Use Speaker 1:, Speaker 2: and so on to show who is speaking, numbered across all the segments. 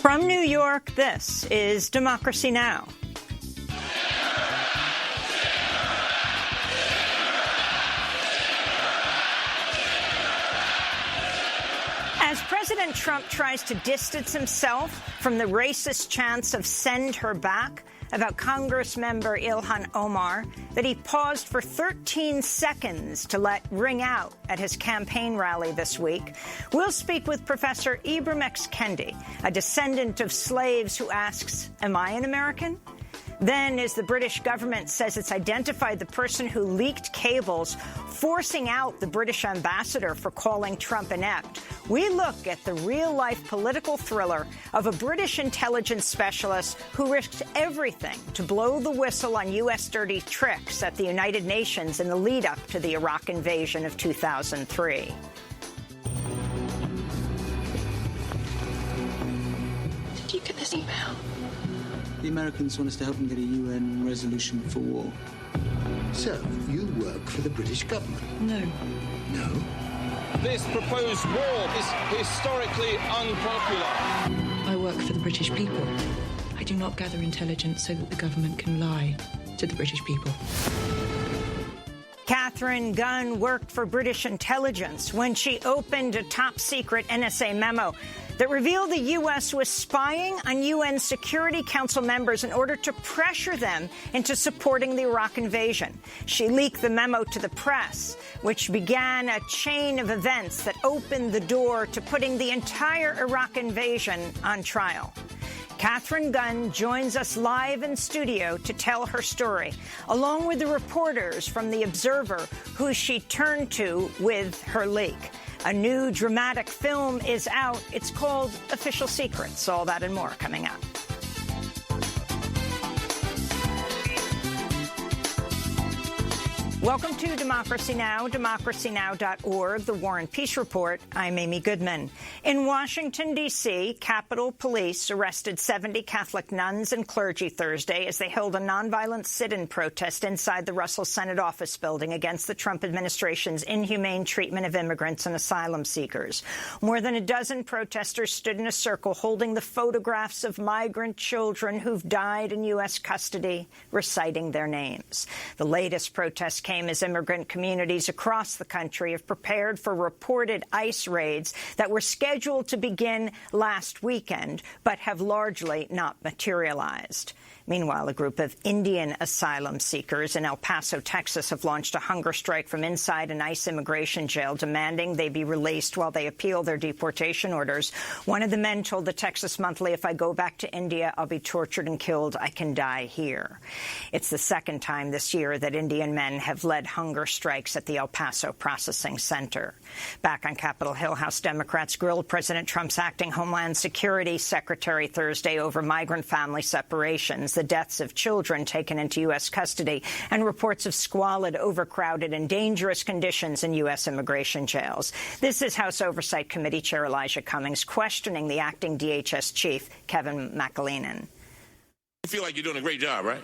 Speaker 1: From New York, this is Democracy Now! As President Trump tries to distance himself from the racist chants of "send her back" about Congressmember Ilhan Omar that he paused for 13 seconds to let ring out at his campaign rally this week, we'll speak with Professor Ibram X. Kendi, a descendant of slaves who asks, "Am I an American?" Then, as the British government says it's identified the person who leaked cables, forcing out the British ambassador for calling Trump inept, we look at the real-life political thriller of a British intelligence specialist who risked everything to blow the whistle on U.S. dirty tricks at the United Nations in the lead-up to the Iraq invasion of 2003.
Speaker 2: Did you get this email?
Speaker 3: The Americans want us to help them get a UN resolution for war.
Speaker 4: So, you work for the British government?
Speaker 2: No.
Speaker 4: No?
Speaker 5: This proposed war is historically unpopular.
Speaker 2: I work for the British people. I do not gather intelligence so that the government can lie to the British people.
Speaker 1: Catherine Gunn worked for British intelligence when she opened a top-secret NSA memo that revealed the U.S. was spying on UN Security Council members in order to pressure them into supporting the Iraq invasion. She leaked the memo to the press, which began a chain of events that opened the door to putting the entire Iraq invasion on trial. Catherine Gunn joins us live in studio to tell her story, along with the reporters from The Observer who she turned to with her leak. A new dramatic film is out. It's called Official Secrets. All that and more coming up. Welcome to Democracy Now!, democracynow.org, The War and Peace Report. I'm Amy Goodman. In Washington, D.C., Capitol Police arrested 70 Catholic nuns and clergy Thursday as they held a nonviolent sit-in protest inside the Russell Senate office building against the Trump administration's inhumane treatment of immigrants and asylum seekers. More than a dozen protesters stood in a circle holding the photographs of migrant children who've died in U.S. custody, reciting their names. The latest protest came as immigrant communities across the country have prepared for reported ICE raids that were scheduled to begin last weekend, but have largely not materialized. Meanwhile, a group of Indian asylum seekers in El Paso, Texas, have launched a hunger strike from inside an ICE immigration jail, demanding they be released while they appeal their deportation orders. One of the men told the Texas Monthly, "If I go back to India, I'll be tortured and killed. I can die here." It's the second time this year that Indian men have led hunger strikes at the El Paso Processing Center. Back on Capitol Hill, House Democrats grilled President Trump's acting Homeland Security Secretary Thursday over migrant family separations, the deaths of children taken into U.S. custody, and reports of squalid, overcrowded, and dangerous conditions in U.S. immigration jails. This is House Oversight Committee Chair Elijah Cummings questioning the acting DHS chief, Kevin McAleenan.
Speaker 6: You feel like you're doing a great job, right?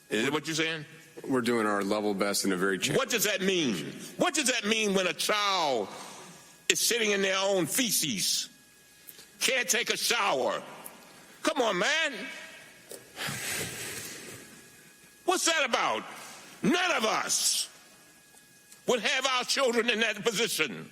Speaker 6: Is that what you're saying?
Speaker 7: We're doing our level best in a very challenging.
Speaker 6: What does that mean? What does that mean when a child is sitting in their own feces, can't take a shower? Come on, man. What's that about? None of us would have our children in that position.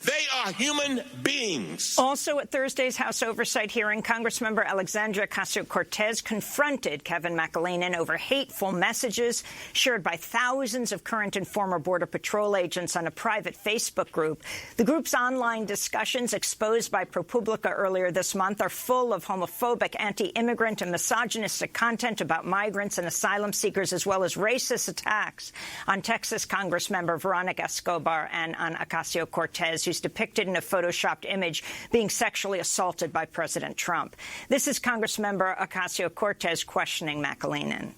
Speaker 6: They are human beings.
Speaker 1: Also at Thursday's House Oversight hearing, Congressmember Alexandria Ocasio-Cortez confronted Kevin McAleenan over hateful messages shared by thousands of current and former Border Patrol agents on a private Facebook group. The group's online discussions, exposed by ProPublica earlier this month, are full of homophobic, anti-immigrant, and misogynistic content about migrants and asylum seekers, as well as racist attacks on Texas Congressmember Veronica Escobar and on Ocasio-Cortez, who's depicted in a photoshopped image being sexually assaulted by President Trump. This is Congressmember Ocasio-Cortez questioning McAleenan.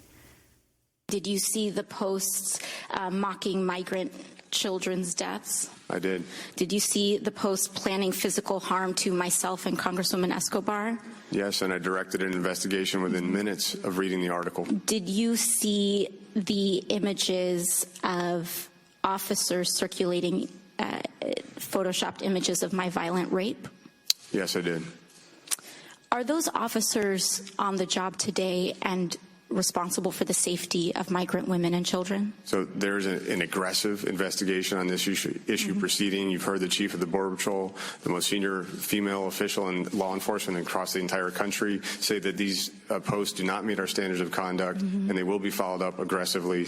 Speaker 8: Did you see the posts mocking migrant children's deaths?
Speaker 7: I did.
Speaker 8: Did you see the post planning physical harm to myself and Congresswoman Escobar?
Speaker 7: Yes, and I directed an investigation within minutes of reading the article.
Speaker 8: Did you see the images of officers circulating photoshopped images of my violent rape?
Speaker 7: Yes, I did.
Speaker 8: Are those officers on the job today and responsible for the safety of migrant women and children?
Speaker 7: So there's an aggressive investigation on this issue proceeding. You've heard the chief of the Border Patrol, the most senior female official in law enforcement across the entire country, say that these posts do not meet our standards of conduct, and they will be followed up aggressively.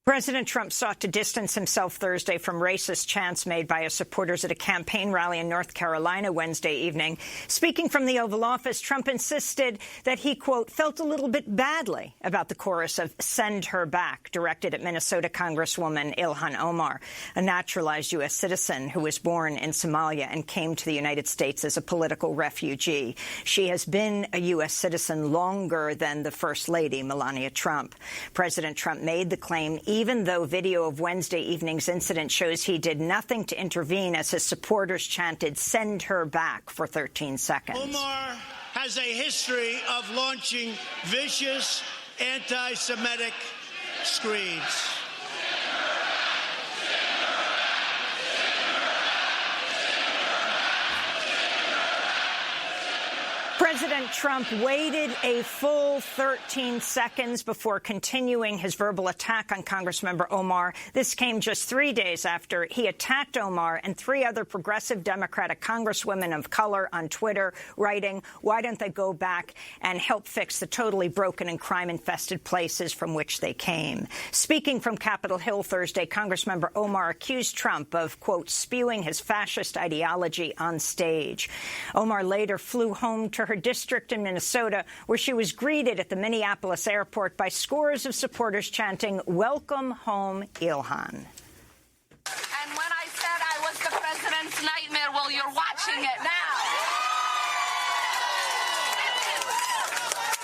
Speaker 1: President Trump sought to distance himself Thursday from racist chants made by his supporters at a campaign rally in North Carolina Wednesday evening. Speaking from the Oval Office, Trump insisted that he, quote, felt a little bit badly about the chorus of "Send Her Back" directed at Minnesota Congresswoman Ilhan Omar, a naturalized U.S. citizen who was born in Somalia and came to the United States as a political refugee. She has been a U.S. citizen longer than the First Lady, Melania Trump. President Trump made the claim even though video of Wednesday evening's incident shows he did nothing to intervene as his supporters chanted "Send her back" for 13 seconds.
Speaker 9: Omar has a history of launching vicious anti-Semitic screeds.
Speaker 1: President Trump waited a full 13 seconds before continuing his verbal attack on Congressmember Omar. This came just 3 days after he attacked Omar and 3 other progressive Democratic congresswomen of color on Twitter, writing, "Why don't they go back and help fix the totally broken and crime-infested places from which they came?" Speaking from Capitol Hill Thursday, Congressmember Omar accused Trump of, quote, spewing his fascist ideology on stage. Omar later flew home to her district in Minnesota, where she was greeted at the Minneapolis airport by scores of supporters chanting, "Welcome home, Ilhan."
Speaker 10: And when I said I was the president's nightmare, well, you're watching it now.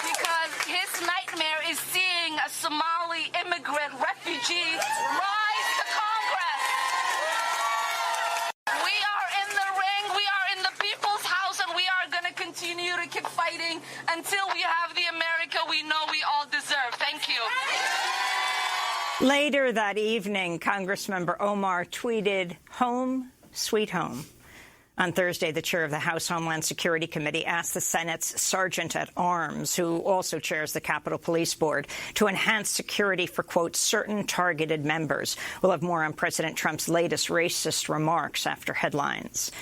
Speaker 10: Because his nightmare is seeing a Somali immigrant refugee rise to Congress. We are in the ring. We are in the people's house, and we are going to continue to keep fighting until we have the America we know we all deserve. Thank you.
Speaker 1: Later that evening, Congressmember Omar tweeted, "Home, sweet home." On Thursday, the chair of the House Homeland Security Committee asked the Senate's Sergeant at Arms, who also chairs the Capitol Police Board, to enhance security for, quote, certain targeted members. We'll have more on President Trump's latest racist remarks after headlines.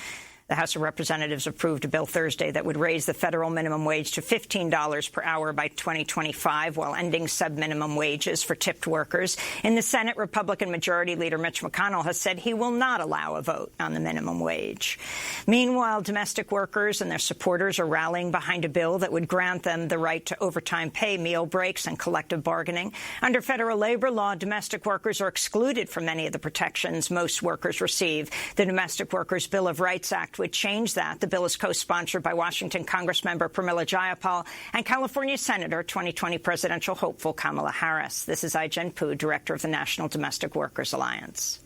Speaker 1: The House of Representatives approved a bill Thursday that would raise the federal minimum wage to $15 per hour by 2025, while ending sub-minimum wages for tipped workers. In the Senate, Republican Majority Leader Mitch McConnell has said he will not allow a vote on the minimum wage. Meanwhile, domestic workers and their supporters are rallying behind a bill that would grant them the right to overtime pay, meal breaks, and collective bargaining. Under federal labor law, domestic workers are excluded from many of the protections most workers receive. The Domestic Workers Bill of Rights Act would change that. The bill is co-sponsored by Washington Congressmember Pramila Jayapal and California Senator 2020 presidential hopeful Kamala Harris. This is Ai-jen Poo, director of the National Domestic Workers Alliance.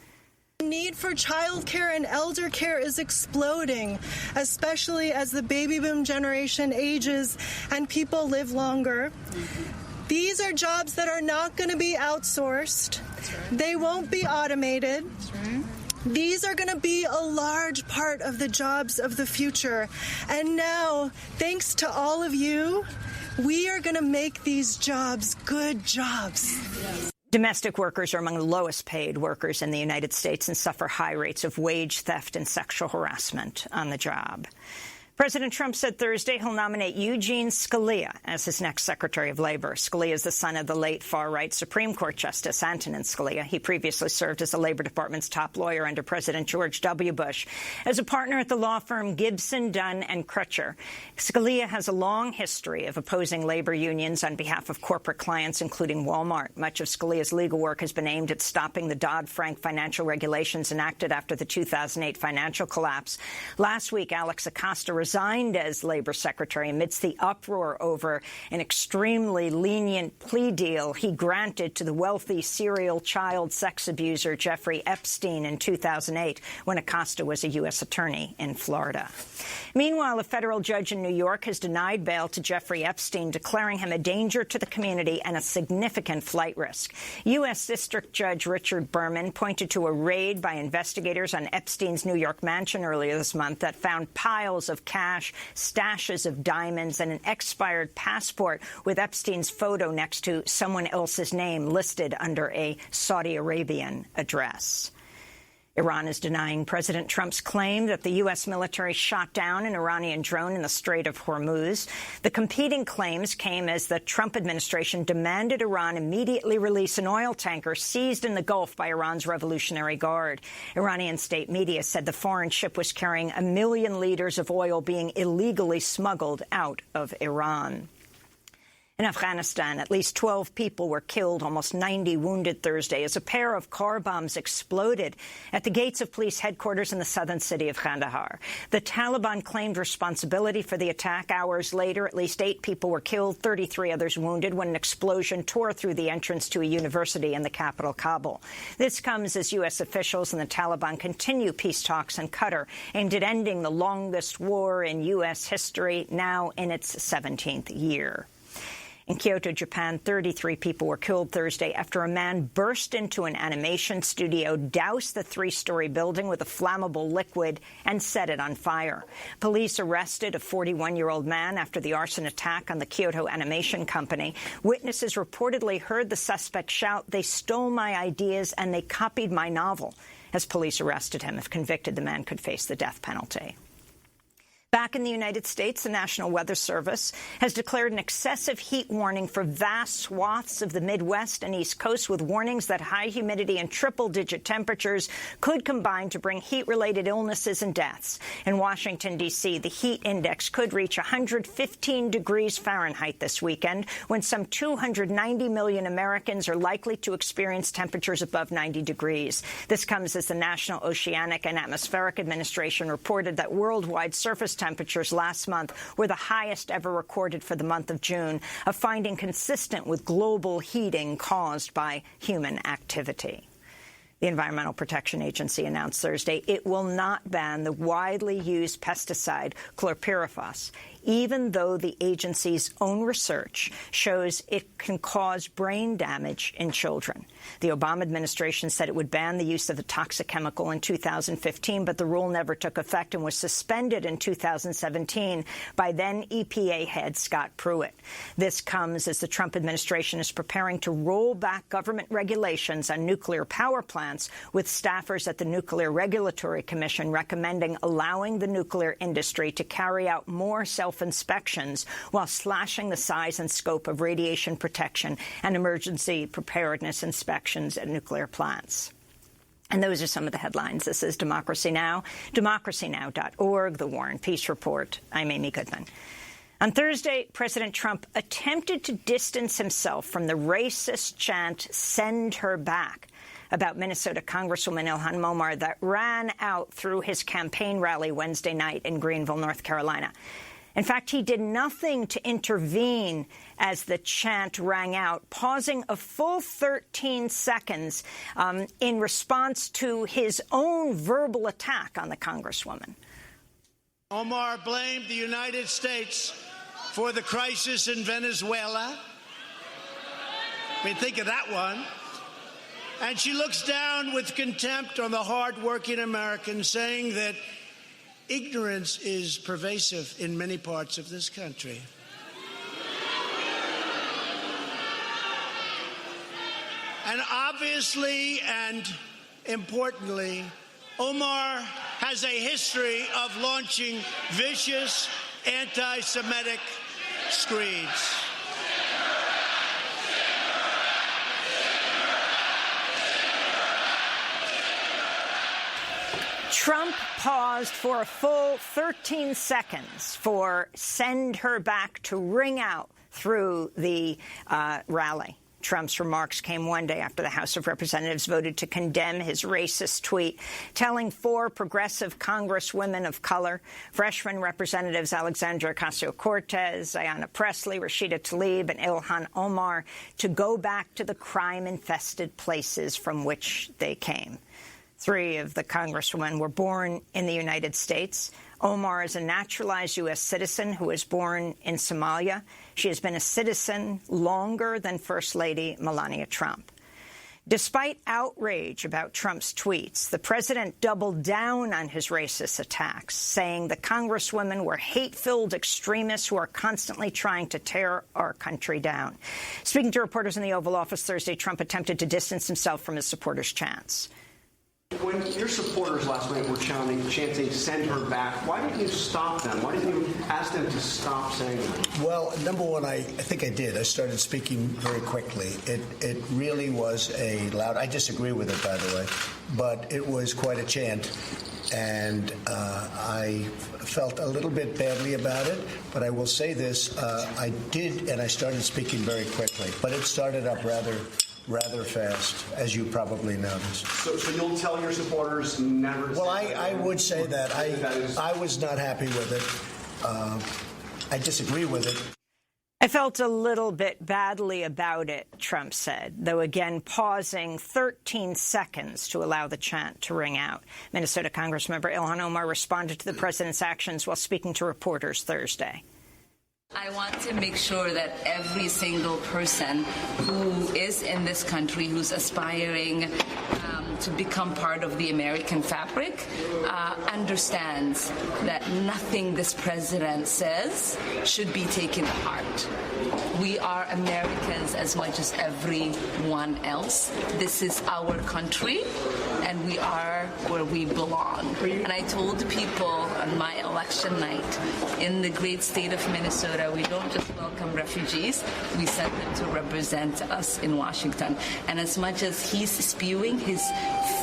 Speaker 11: The need for child care and elder care is exploding, especially as the baby boom generation ages and people live longer. These are jobs that are not going to be outsourced. They won't be automated. These are going to be a large part of the jobs of the future. And now, thanks to all of you, we are going to make these jobs good jobs.
Speaker 1: Domestic workers are among the lowest paid workers in the United States and suffer high rates of wage theft and sexual harassment on the job. President Trump said Thursday he'll nominate Eugene Scalia as his next Secretary of Labor. Scalia is the son of the late far-right Supreme Court Justice Antonin Scalia. He previously served as the Labor Department's top lawyer under President George W. Bush. As a partner at the law firm Gibson, Dunn & Crutcher, Scalia has a long history of opposing labor unions on behalf of corporate clients, including Walmart. Much of Scalia's legal work has been aimed at stopping the Dodd-Frank financial regulations enacted after the 2008 financial collapse. Last week, Alex Acosta resigned as labor secretary amidst the uproar over an extremely lenient plea deal he granted to the wealthy serial child sex abuser Jeffrey Epstein in 2008, when Acosta was a U.S. attorney in Florida. Meanwhile, a federal judge in New York has denied bail to Jeffrey Epstein, declaring him a danger to the community and a significant flight risk. U.S. District Judge Richard Berman pointed to a raid by investigators on Epstein's New York mansion earlier this month that found piles of cash cash, stashes of diamonds, and an expired passport with Epstein's photo next to someone else's name listed under a Saudi Arabian address. Iran is denying President Trump's claim that the U.S. military shot down an Iranian drone in the Strait of Hormuz. The competing claims came as the Trump administration demanded Iran immediately release an oil tanker seized in the Gulf by Iran's Revolutionary Guard. Iranian state media said the foreign ship was carrying 1 million liters of oil being illegally smuggled out of Iran. In Afghanistan, at least 12 people were killed, almost 90 wounded Thursday as a pair of car bombs exploded at the gates of police headquarters in the southern city of Kandahar. The Taliban claimed responsibility for the attack. Hours later, at least 8 people were killed, 33 others wounded when an explosion tore through the entrance to a university in the capital, Kabul. This comes as U.S. officials and the Taliban continue peace talks in Qatar aimed at ending the longest war in U.S. history, now in its 17th year. In Kyoto, Japan, 33 people were killed Thursday after a man burst into an animation studio, doused the 3-story building with a flammable liquid, and set it on fire. Police arrested a 41-year-old man after the arson attack on the Kyoto Animation Company. Witnesses reportedly heard the suspect shout, "They stole my ideas and they copied my novel." As police arrested him, if convicted, the man could face the death penalty. Back in the United States, the National Weather Service has declared an excessive heat warning for vast swaths of the Midwest and East Coast, with warnings that high humidity and triple-digit temperatures could combine to bring heat-related illnesses and deaths. In Washington, D.C., the heat index could reach 115 degrees Fahrenheit this weekend, when some 290 million Americans are likely to experience temperatures above 90 degrees. This comes as the National Oceanic and Atmospheric Administration reported that worldwide surface temperatures last month were the highest ever recorded for the month of June, a finding consistent with global heating caused by human activity. The Environmental Protection Agency announced Thursday it will not ban the widely used pesticide chlorpyrifos, even though the agency's own research shows it can cause brain damage in children. The Obama administration said it would ban the use of the toxic chemical in 2015, but the rule never took effect and was suspended in 2017 by then EPA head Scott Pruitt. This comes as the Trump administration is preparing to roll back government regulations on nuclear power plants, with staffers at the Nuclear Regulatory Commission recommending allowing the nuclear industry to carry out more self-inspections while slashing the size and scope of radiation protection and emergency preparedness inspections at nuclear plants. And those are some of the headlines. This is Democracy Now!, democracynow.org, The War and Peace Report. I'm Amy Goodman. On Thursday, President Trump attempted to distance himself from the racist chant, "Send her back," about Minnesota Congresswoman Ilhan Omar that ran out through his campaign rally Wednesday night in Greenville, North Carolina. In fact, he did nothing to intervene as the chant rang out, pausing a full 13 seconds in response to his own verbal attack on the Congresswoman.
Speaker 9: Omar blamed the United States for the crisis in Venezuela. I mean, think of that one. And she looks down with contempt on the hard-working Americans, saying that ignorance is pervasive in many parts of this country. And obviously and importantly, Omar has a history of launching vicious anti-Semitic screeds.
Speaker 1: Trump paused for a full 13 seconds for "Send her back" to ring out through the rally. Trump's remarks came one day after the House of Representatives voted to condemn his racist tweet, telling 4 progressive congresswomen of color, freshman representatives Alexandria Ocasio-Cortez, Ayanna Pressley, Rashida Tlaib, and Ilhan Omar, to go back to the crime-infested places from which they came. 3 of the congresswomen were born in the United States. Omar is a naturalized U.S. citizen who was born in Somalia. She has been a citizen longer than First Lady Melania Trump. Despite outrage about Trump's tweets, the president doubled down on his racist attacks, saying the congresswomen were hate-filled extremists who are constantly trying to tear our country down. Speaking to reporters in the Oval Office Thursday, Trump attempted to distance himself from his supporters' chants.
Speaker 12: When your supporters last night were chanting, send her back, why didn't you stop them? Why didn't you ask them to stop saying that?
Speaker 13: Well, number one, I think I did. I started speaking very quickly. It really was a loud, I disagree with it, by the way, but it was quite a chant. And I felt a little bit badly about it, but I will say this, I did, and I started speaking very quickly, but it started up rather fast, as you probably noticed.
Speaker 12: So you'll tell your supporters never to...
Speaker 13: Well, I would say that. I was not happy with it. I disagree with it.
Speaker 1: I felt a little bit badly about it, Trump said, though again pausing 13 seconds to allow the chant to ring out. Minnesota Congressmember Ilhan Omar responded to the president's actions while speaking to reporters Thursday.
Speaker 14: I want to make sure that every single person who is in this country, who's aspiring to become part of the American fabric, understands that nothing this president says should be taken to heart. We are Americans as much as everyone else. This is our country, and we are where we belong. And I told people on my election night, in the great state of Minnesota, we don't just welcome refugees, we send them to represent us in Washington. And as much as he's spewing his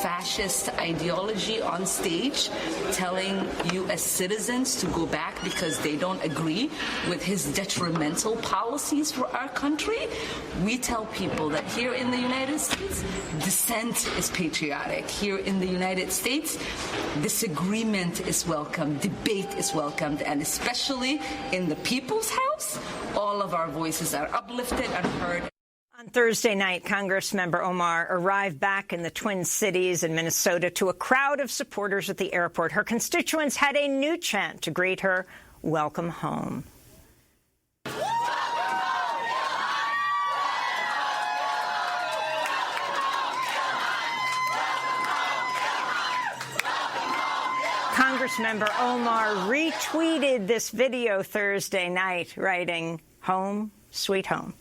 Speaker 14: fascist ideology on stage, telling U.S. citizens to go back because they don't agree with his detrimental policies for our country, we tell people that here in the United States, dissent is patriotic. Here in the United States, disagreement is welcome, debate is welcomed, and especially in the People's House, all of our voices are uplifted and heard.
Speaker 1: On Thursday night, Congressmember Omar arrived back in the Twin Cities in Minnesota to a crowd of supporters at the airport. Her constituents had a new chant to greet her, "Welcome home." Congressmember Omar retweeted this video Thursday night, writing, "Home, sweet home."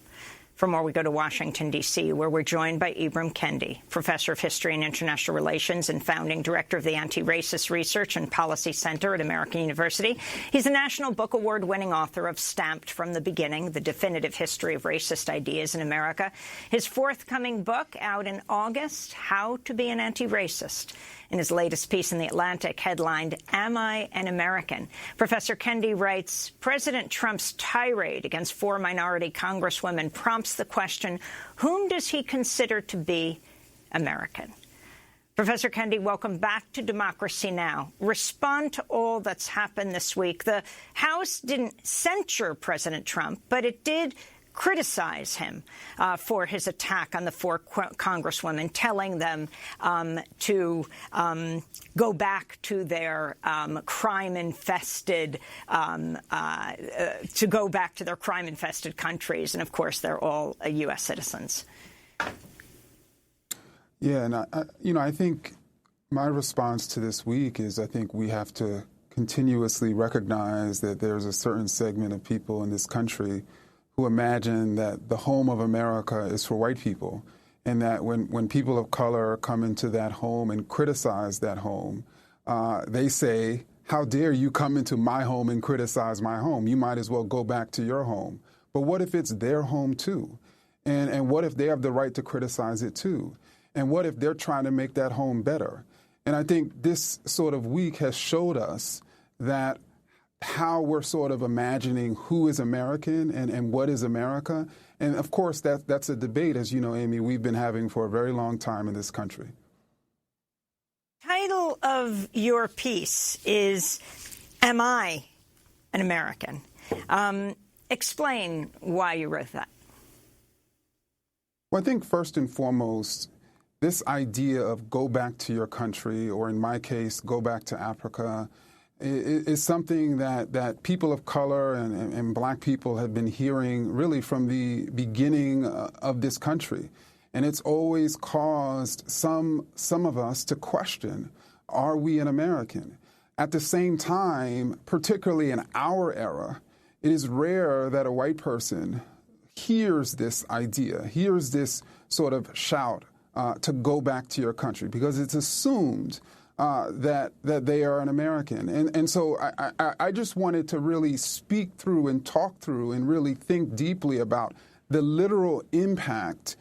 Speaker 1: For more, we go to Washington, D.C., where we're joined by Ibram Kendi, professor of history and international relations and founding director of the Anti-Racist Research and Policy Center at American University. He's a National Book Award-winning author of Stamped from the Beginning, The Definitive History of Racist Ideas in America. His forthcoming book, out in August, How to Be an Anti-Racist. In his latest piece in The Atlantic, headlined, "Am I an American?" Professor Kendi writes, President Trump's tirade against 4 minority congresswomen prompts the question, whom does he consider to be American? Professor Kendi, welcome back to Democracy Now! Respond to all that's happened this week. The House didn't censure President Trump, but it did criticize him for his attack on the 4 congresswomen, telling them to go back to their crime-infested countries, and of course they're all U.S. citizens.
Speaker 15: Yeah, and I think my response to this week is I think we have to continuously recognize that there's a certain segment of people in this country who imagine that the home of America is for white people, and that when people of color come into that home and criticize that home, they say, how dare you come into my home and criticize my home? You might as well go back to your home. But what if it's their home too? And what if they have the right to criticize it too? And what if they're trying to make that home better? And I think this sort of week has showed us that how we're sort of imagining who is American and what is America. And, of course, that's a debate, as you know, Amy, we've been having for a very long time in this country.
Speaker 1: Title of your piece is, Am I an American? Explain why you wrote that.
Speaker 15: Well, I think first and foremost, this idea of go back to your country, or in my case, go back to Africa, is something that people of color and black people have been hearing really from the beginning of this country. And it's always caused some of us to question, are we an American? At the same time, particularly in our era, it is rare that a white person hears this idea, hears this sort of shout to go back to your country, because it's assumed that they are an American. And so I just wanted to really speak through and talk through and really think deeply about the literal impact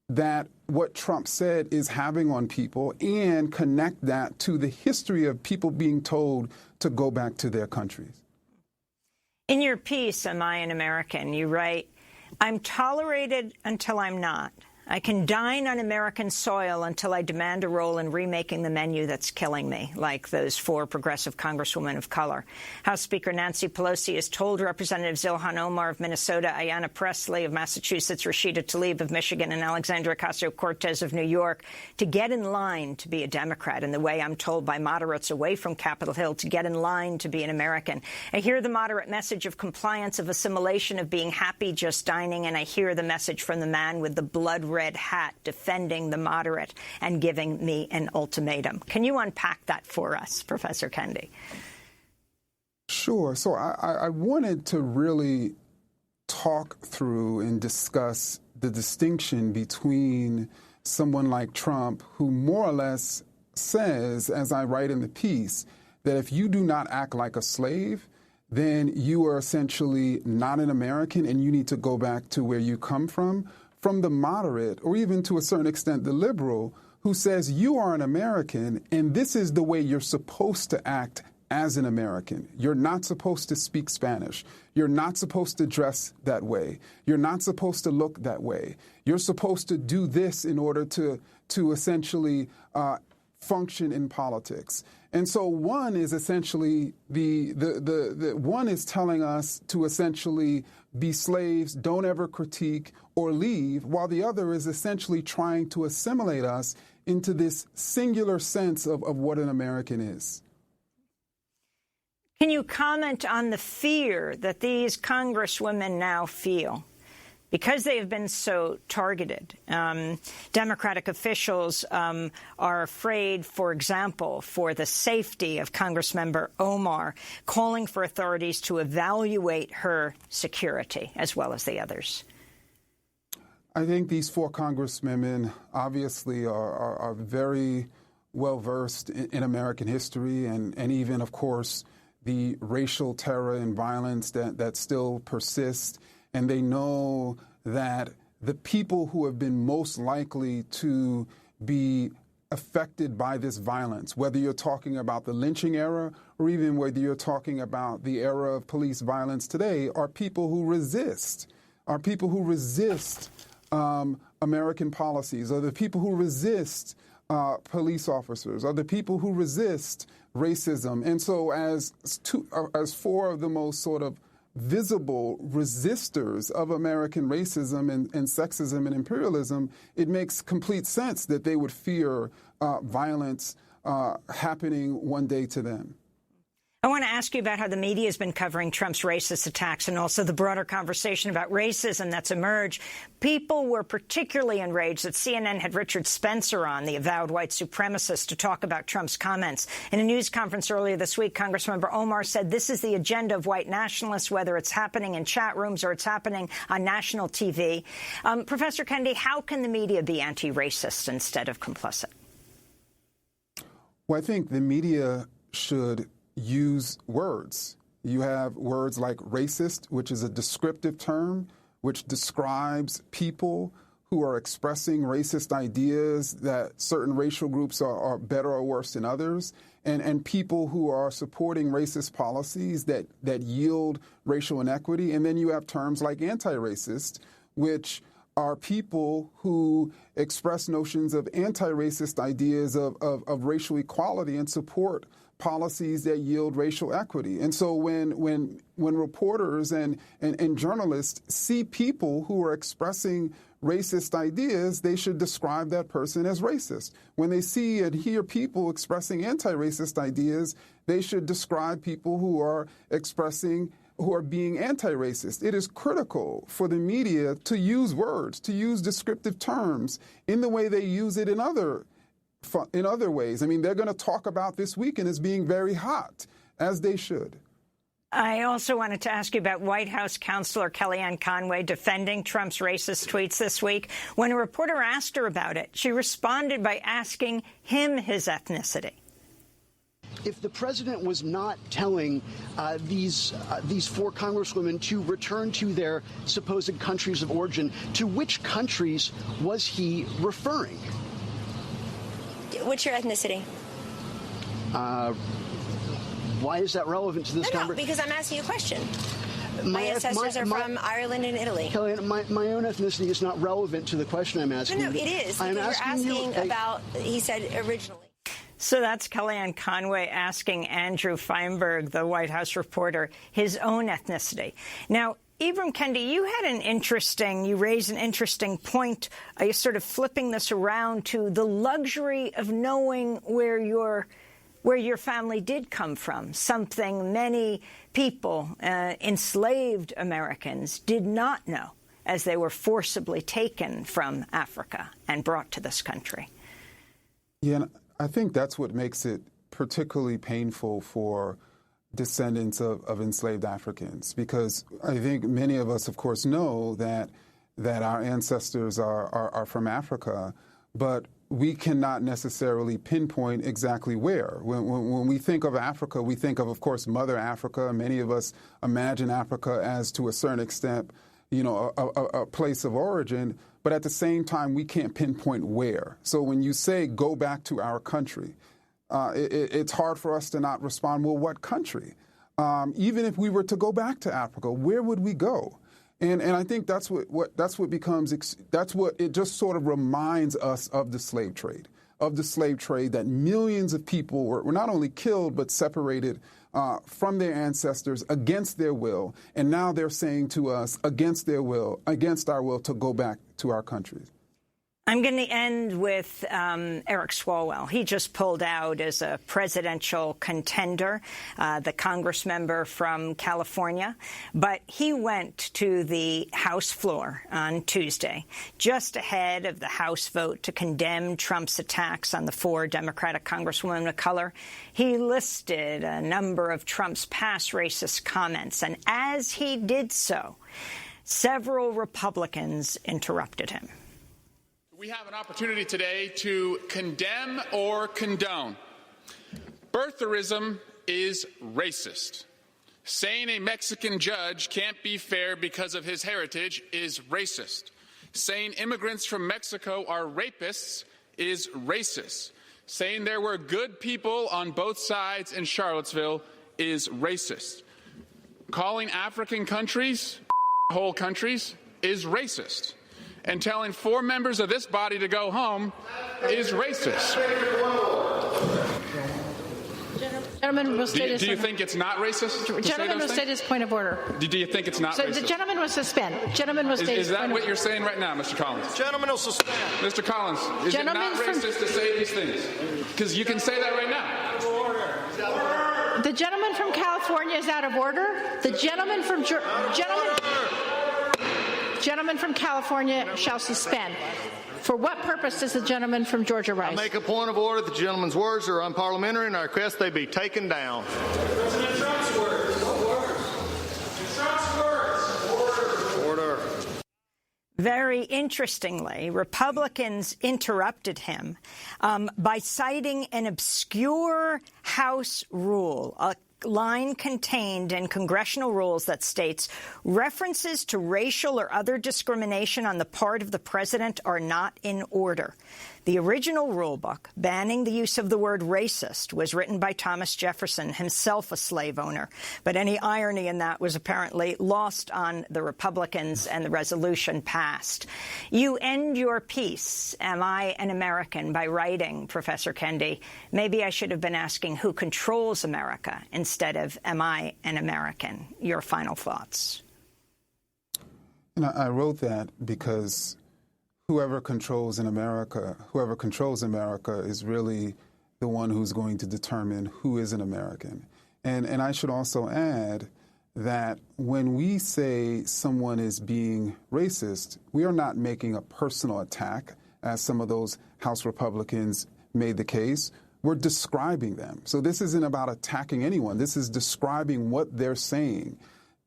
Speaker 15: that what Trump said is having on people, and connect that to the history of people being told to go back to their countries.
Speaker 1: In your piece, Am I an American?, you write, I'm tolerated until I'm not. I can dine on American soil until I demand a role in remaking the menu that's killing me, like those 4 progressive congresswomen of color. House Speaker Nancy Pelosi has told Representatives Ilhan Omar of Minnesota, Ayanna Pressley of Massachusetts, Rashida Tlaib of Michigan, and Alexandria Ocasio-Cortez of New York to get in line to be a Democrat, in the way I'm told by moderates away from Capitol Hill to get in line to be an American. I hear the moderate message of compliance, of assimilation, of being happy just dining, and I hear the message from the man with the blood-red hat defending the moderate and giving me an ultimatum. Can you unpack that for us, Professor Kendi?
Speaker 15: Sure. So I wanted to really talk through and discuss the distinction between someone like Trump, who more or less says, as I write in the piece, that if you do not act like a slave, then you are essentially not an American and you need to go back to where you come from the moderate, or even to a certain extent the liberal, who says you are an American and this is the way you're supposed to act as an American. You're not supposed to speak Spanish. You're not supposed to dress that way. You're not supposed to look that way. You're supposed to do this in order to essentially function in politics. And so one is essentially the one is telling us to essentially be slaves, don't ever critique or leave, while the other is essentially trying to assimilate us into this singular sense of what an American is.
Speaker 1: Can you comment on the fear that these congresswomen now feel? Because they have been so targeted, Democratic officials are afraid, for example, for the safety of Congressmember Omar, calling for authorities to evaluate her security as well as the others.
Speaker 15: I think these 4 congresswomen obviously are very well versed in American history and even, of course, the racial terror and violence that still persists. And they know that the people who have been most likely to be affected by this violence, whether you're talking about the lynching era or even whether you're talking about the era of police violence today, are people who resist, American policies, are the people who resist police officers, are the people who resist racism. And so as 4 of the most sort of visible resistors of American racism and sexism and imperialism, it makes complete sense that they would fear violence happening one day to them.
Speaker 1: I want to ask you about how the media has been covering Trump's racist attacks and also the broader conversation about racism that's emerged. People were particularly enraged that CNN had Richard Spencer on, the avowed white supremacist, to talk about Trump's comments. In a news conference earlier this week, Congressmember Omar said this is the agenda of white nationalists, whether it's happening in chat rooms or it's happening on national TV. Professor Kendi, how can the media be anti-racist instead of complicit?
Speaker 15: Well, I think the media should use words. You have words like racist, which is a descriptive term, which describes people who are expressing racist ideas that certain racial groups are better or worse than others, and people who are supporting racist policies that yield racial inequity. And then you have terms like anti-racist, which are people who express notions of anti-racist ideas of racial equality and support policies that yield racial equity. And so when reporters and journalists see people who are expressing racist ideas, they should describe that person as racist. When they see and hear people expressing anti-racist ideas, they should describe people who are expressing who are being anti-racist. It is critical for the media to use words, to use descriptive terms in the way they use it in other ways. I mean, they're going to talk about this weekend as being very hot, as they should.
Speaker 1: I also wanted to ask you about White House counselor Kellyanne Conway defending Trump's racist tweets this week. When a reporter asked her about it, she responded by asking him his ethnicity.
Speaker 16: If the president was not telling these four congresswomen to return to their supposed countries of origin, to which countries was he referring?
Speaker 17: What's your ethnicity?
Speaker 16: Why is that relevant to this conversation?
Speaker 17: No, because I'm asking you a question. My ancestors are from Ireland and Italy.
Speaker 16: Kellyanne, my own ethnicity is not relevant to the question I'm asking.
Speaker 17: No, it is. Because you're asking about, he said originally.
Speaker 1: So that's Kellyanne Conway asking Andrew Feinberg, the White House reporter, his own ethnicity. Now, Ibram Kendi, you raised an interesting point. You're sort of flipping this around to the luxury of knowing where your family did come from, something many people, enslaved Americans, did not know as they were forcibly taken from Africa and brought to this country.
Speaker 15: Yeah, I think that's what makes it particularly painful for descendants of enslaved Africans, because I think many of us, of course, know that our ancestors are from Africa, but we cannot necessarily pinpoint exactly where. When we think of Africa, we think of course, Mother Africa. Many of us imagine Africa as, to a certain extent, a place of origin, but at the same time, we can't pinpoint where. So when you say, go back to our country, it's hard for us to not respond, well, what country? Even if we were to go back to Africa, where would we go? And I think that's what it just sort of reminds us of the slave trade, that millions of people were not only killed, but separated from their ancestors against their will. And now they're saying to us, against our will, to go back to our countries.
Speaker 1: I'm going to end with Eric Swalwell. He just pulled out as a presidential contender, the Congress member from California. But he went to the House floor on Tuesday, just ahead of the House vote to condemn Trump's attacks on the four Democratic congresswomen of color. He listed a number of Trump's past racist comments. And as he did so, several Republicans interrupted him.
Speaker 18: We have an opportunity today to condemn or condone. Birtherism is racist. Saying a Mexican judge can't be fair because of his heritage is racist. Saying immigrants from Mexico are rapists is racist. Saying there were good people on both sides in Charlottesville is racist. Calling African countries whole countries is racist. And telling four members of this body to go home is racist.
Speaker 19: Gentleman will state
Speaker 18: do you think it's not racist?
Speaker 19: Gentleman will state his point of order.
Speaker 18: Do you think it's not racist?
Speaker 19: The gentleman will suspend. Gentleman will state
Speaker 18: Is that what you're saying right now, Mr. Collins?
Speaker 20: Gentleman will suspend.
Speaker 18: Mr. Collins, is it not racist to say these things? Because you can say that right now.
Speaker 19: The gentleman from California is out of order. The gentleman from Gentleman from California shall suspend. For what purpose does the gentleman from Georgia rise?
Speaker 20: I make a point of order. The gentleman's words are unparliamentary, and I request they be taken down.
Speaker 21: President Trump's words. Trump's words.
Speaker 20: Order.
Speaker 1: Very interestingly, Republicans interrupted him by citing an obscure House rule, a line contained in congressional rules that states references to racial or other discrimination on the part of the president are not in order. The original rulebook banning the use of the word racist was written by Thomas Jefferson, himself a slave owner. But any irony in that was apparently lost on the Republicans, and the resolution passed. You end your piece, Am I an American?, by writing, Professor Kendi, maybe I should have been asking who controls America instead of Am I an American? Your final thoughts.
Speaker 15: I wrote that because whoever controls America is really the one who's going to determine who is an American. And I should also add that when we say someone is being racist, we are not making a personal attack, as some of those House Republicans made the case. We're describing them. So this isn't about attacking anyone. This is describing what they're saying.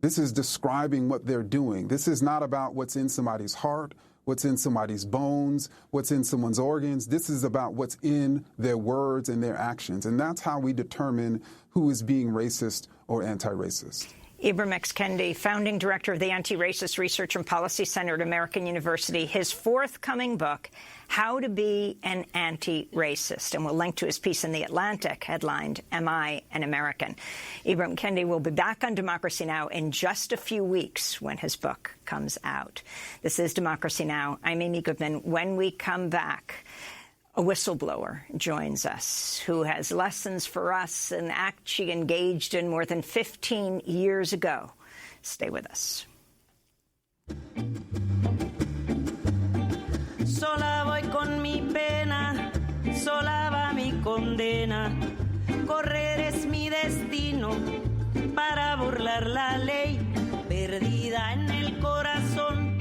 Speaker 15: This is describing what they're doing. This is not about what's in somebody's heart, what's in somebody's bones, what's in someone's organs. This is about what's in their words and their actions. And that's how we determine who is being racist or anti-racist.
Speaker 1: Ibram X. Kendi, founding director of the Anti-Racist Research and Policy Center at American University, his forthcoming book, How to Be an Anti-Racist. And we'll link to his piece in The Atlantic, headlined, Am I an American? Ibram Kendi will be back on Democracy Now! In just a few weeks when his book comes out. This is Democracy Now! I'm Amy Goodman. When we come back, a whistleblower joins us who has lessons for us, an act she engaged in more than 15 years ago. Stay with us.
Speaker 3: Sola voy con mi pena, sola va mi condena. Correr es mi destino para burlar la ley, perdida en el corazón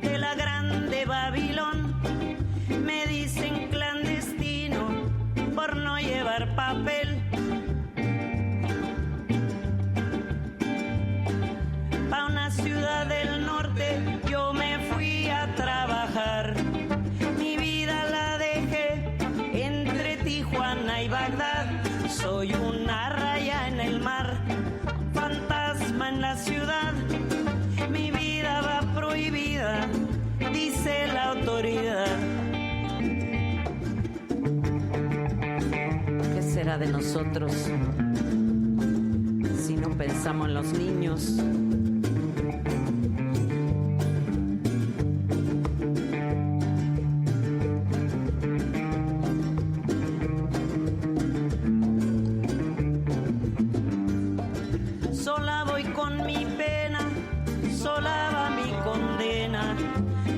Speaker 3: de la grande Babilón. Me dicen clandestino por no llevar papel. Pa' una ciudad del norte yo me fui a trabajar. Mi vida la dejé entre Tijuana y Bagdad. Soy una raya en el mar, fantasma en la ciudad. Mi vida va prohibida, dice la autoridad. ¿Qué será de nosotros si no pensamos en los niños? Sola voy con mi pena, sola va mi condena.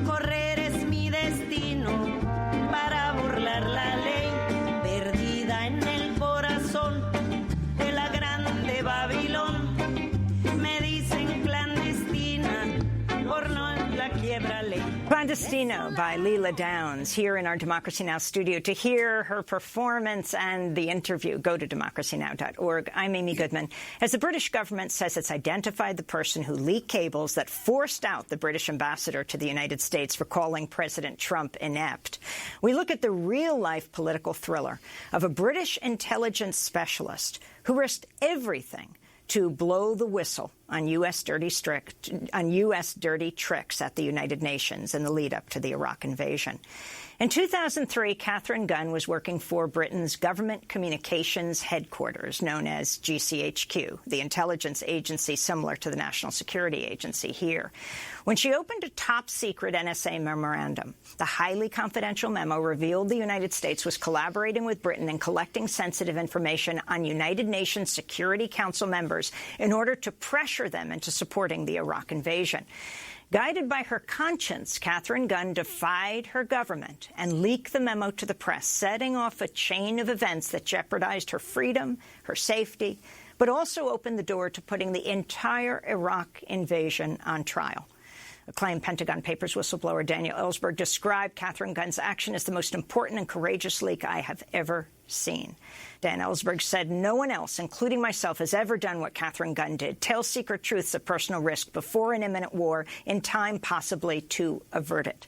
Speaker 3: Correr es mi destino para burlar la ley, perdida en el corazón de la grande Babilón. Me dicen clandestina por no la quiebra ley.
Speaker 1: Clandestino by Leila Downs here in our Democracy Now! Studio. To hear her performance and the interview, go to democracynow.org. I'm Amy Goodman. As the British government says it's identified the person who leaked cables that forced out the British ambassador to the United States for calling President Trump inept, we look at the real-life political thriller of a British intelligence specialist who risked everything to blow the whistle on U.S. dirty tricks at the United Nations in the lead-up to the Iraq invasion. In 2003, Catherine Gunn was working for Britain's Government Communications Headquarters, known as GCHQ, the intelligence agency similar to the National Security Agency here, when she opened a top-secret NSA memorandum. The highly confidential memo revealed the United States was collaborating with Britain in collecting sensitive information on United Nations Security Council members in order to pressure them into supporting the Iraq invasion. Guided by her conscience, Catherine Gunn defied her government and leaked the memo to the press, setting off a chain of events that jeopardized her freedom, her safety, but also opened the door to putting the entire Iraq invasion on trial. Acclaimed Pentagon Papers whistleblower Daniel Ellsberg described Catherine Gunn's action as the most important and courageous leak I have ever seen. Dan Ellsberg said no one else, including myself, has ever done what Catherine Gunn did, tell secret truths of personal risk before an imminent war in time possibly to avert it.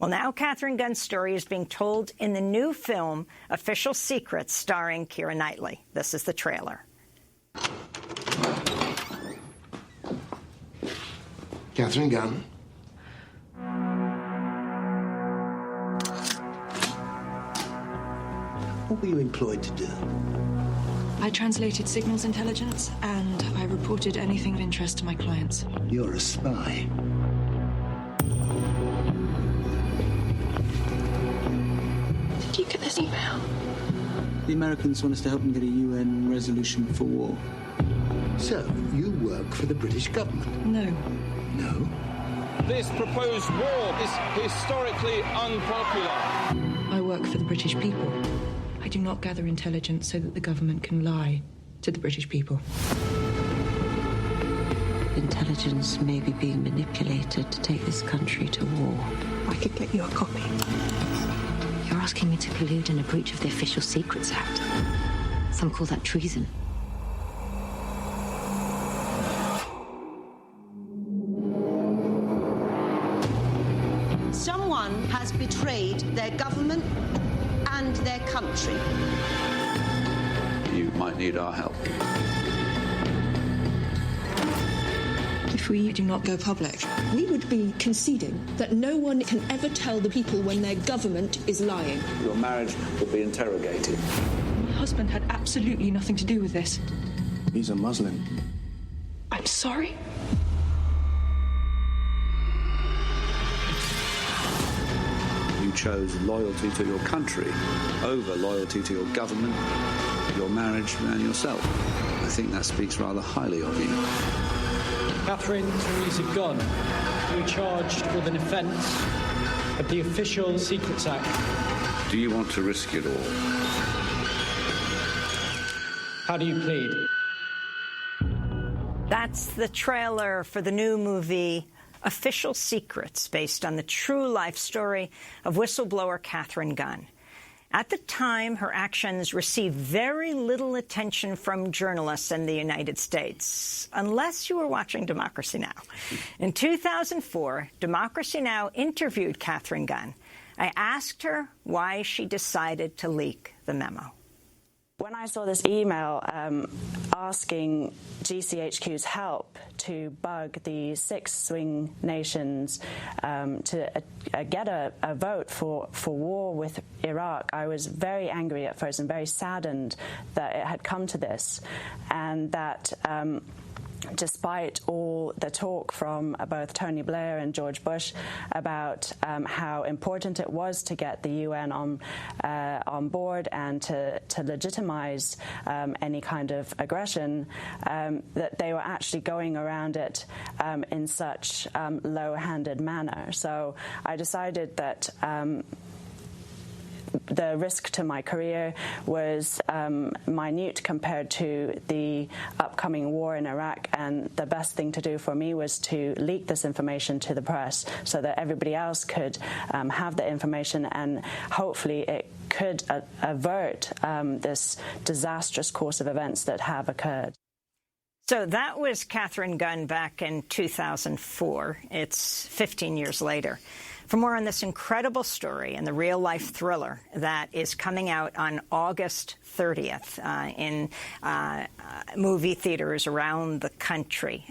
Speaker 1: Well, now Catherine Gunn's story is being told in the new film Official Secrets, starring Keira Knightley. This is the trailer.
Speaker 4: Catherine Gunn. What were you employed to do?
Speaker 2: I translated signals intelligence, and I reported anything of interest to my clients.
Speaker 4: You're a spy.
Speaker 2: Did you get this email?
Speaker 22: The Americans want us to help them get a UN resolution for war.
Speaker 4: So, you work for the British government?
Speaker 2: No.
Speaker 4: No?
Speaker 5: This proposed war is historically unpopular.
Speaker 2: I work for the British people. I do not gather intelligence so that the government can lie to the British people.
Speaker 6: intelligence may be being manipulated to take this country to war.
Speaker 2: I could get you a copy.
Speaker 6: You're asking me to collude in a breach of the Official Secrets Act. Some call that treason.
Speaker 8: Someone has betrayed their government and their country.
Speaker 23: You might need our help.
Speaker 2: If we do not go public, we would be conceding that no one can ever tell the people when their government is lying.
Speaker 23: Your marriage will be interrogated.
Speaker 2: My husband had absolutely nothing to do with this.
Speaker 23: He's a Muslim.
Speaker 2: I'm sorry?
Speaker 23: You chose loyalty to your country over loyalty to your government, your marriage, and yourself. I think that speaks rather highly of you.
Speaker 24: Catherine Theresa Gunn, you're charged with an offence of the Official Secrets Act.
Speaker 23: Do you want to risk it all?
Speaker 24: How do you plead?
Speaker 1: That's the trailer for the new movie Official Secrets, based on the true life story of whistleblower Catherine Gunn. At the time, her actions received very little attention from journalists in the United States, unless you were watching Democracy Now! In 2004, Democracy Now! Interviewed Catherine Gunn. I asked her why she decided to leak the memo.
Speaker 25: When I saw this email asking GCHQ's help to bug the 6 swing nations to get a vote for war with Iraq, I was very angry at first and very saddened that it had come to this, and that despite all the talk from both Tony Blair and George Bush about how important it was to get the UN on board and to legitimize any kind of aggression, that they were actually going around it in such low-handed manner. So I decided that the risk to my career was minute compared to the upcoming war in Iraq, and the best thing to do for me was to leak this information to the press so that everybody else could have the information, and hopefully it could avert this disastrous course of events that have occurred.
Speaker 1: So that was Catherine Gunn back in 2004. It's 15 years later. For more on this incredible story and the real-life thriller that is coming out on August 30th in movie theaters around the country,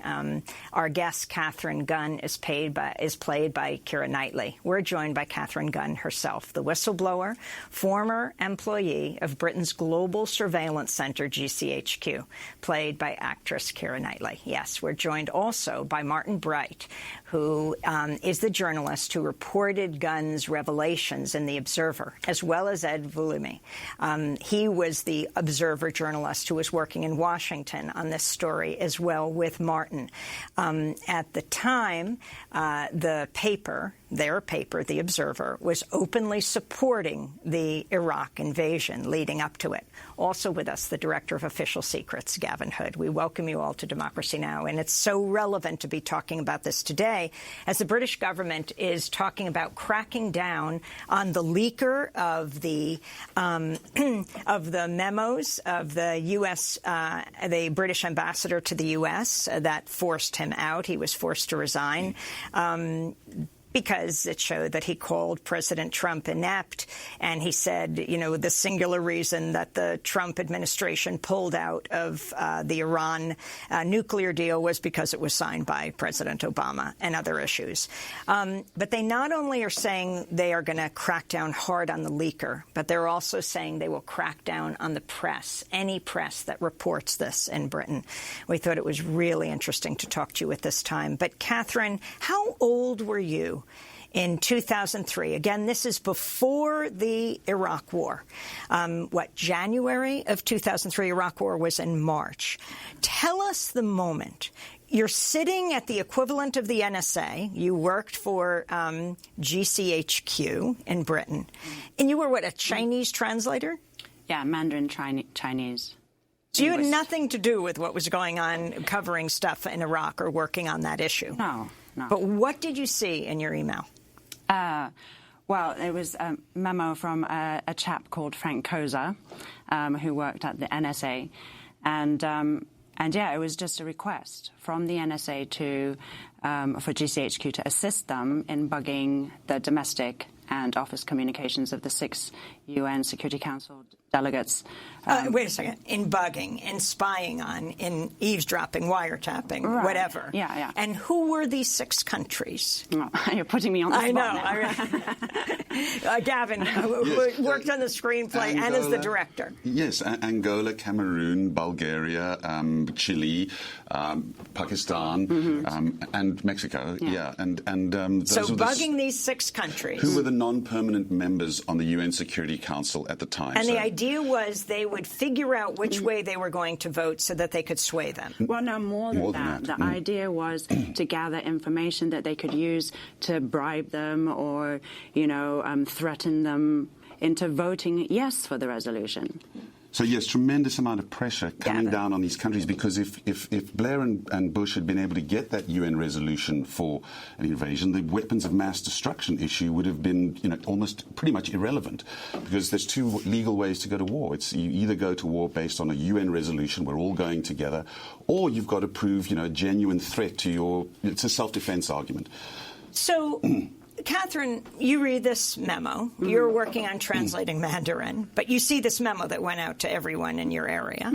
Speaker 1: our guest, Catherine Gunn, is played by Keira Knightley. We're joined by Catherine Gunn herself, the whistleblower, former employee of Britain's Global Surveillance Center, GCHQ, played by actress Keira Knightley. Yes, we're joined also by Martin Bright, who is the journalist who reported Gunn's revelations in The Observer, as well as Ed Vulemi. He was the Observer journalist who was working in Washington on this story as well with Martin. At the time, their paper, The Observer, was openly supporting the Iraq invasion leading up to it. Also with us, the Director of Official Secrets, Gavin Hood. We welcome you all to Democracy Now! And it's so relevant to be talking about this today, as the British government is talking about cracking down on the leaker of the memos of the U.S., the British ambassador to the U.S. That forced him out. He was forced to resign. Because it showed that he called President Trump inept, and he said, you know, the singular reason that the Trump administration pulled out of the Iran nuclear deal was because it was signed by President Obama and other issues. But they not only are saying they are going to crack down hard on the leaker, but they're also saying they will crack down on the press, any press that reports this in Britain. We thought it was really interesting to talk to you at this time. But Catherine, how old were you in 2003? Again, this is before the Iraq War. January of 2003, Iraq War was in March. Tell us the moment. You're sitting at the equivalent of the NSA. You worked for GCHQ in Britain. And you were, what, a Chinese translator?
Speaker 26: Yeah, Mandarin Chinese.
Speaker 1: So you had nothing to do with what was going on covering stuff in Iraq or working on that issue?
Speaker 25: No.
Speaker 1: But what did you see in your email?
Speaker 25: Well, it was a memo from a chap called Frank Koza, who worked at the NSA. And yeah, it was just a request from the NSA for GCHQ to assist them in bugging the domestic and office communications of the 6 UN Security Council delegates.
Speaker 1: Wait a second. In bugging, in spying on, in eavesdropping, wiretapping,
Speaker 25: right.
Speaker 1: whatever.
Speaker 25: Yeah.
Speaker 1: And who were these 6 countries?
Speaker 25: Well, you're putting me on the spot
Speaker 1: now. Gavin worked on the screenplay
Speaker 7: Angola,
Speaker 1: and is the director.
Speaker 7: Yes, Angola, Cameroon, Bulgaria, Chile, Pakistan, and Mexico. Yeah, and those
Speaker 1: so
Speaker 7: were
Speaker 1: bugging these 6 countries.
Speaker 7: Who were the non-permanent members on the UN Security Council at the time.
Speaker 1: And the idea was they would figure out which way they were going to vote so that they could sway them.
Speaker 25: Well, no, more than that. The idea was to gather information that they could use to bribe them or, threaten them into voting yes for the resolution.
Speaker 7: So, yes, tremendous amount of pressure coming down on these countries, because if Blair and Bush had been able to get that UN resolution for an invasion, the weapons of mass destruction issue would have been, almost pretty much irrelevant, because there's 2 legal ways to go to war. It's you either go to war based on a UN resolution, we're all going together, or you've got to prove, a genuine threat to it's a self-defense argument.
Speaker 1: So... Catherine, you read this memo. You're working on translating Mandarin, but you see this memo that went out to everyone in your area.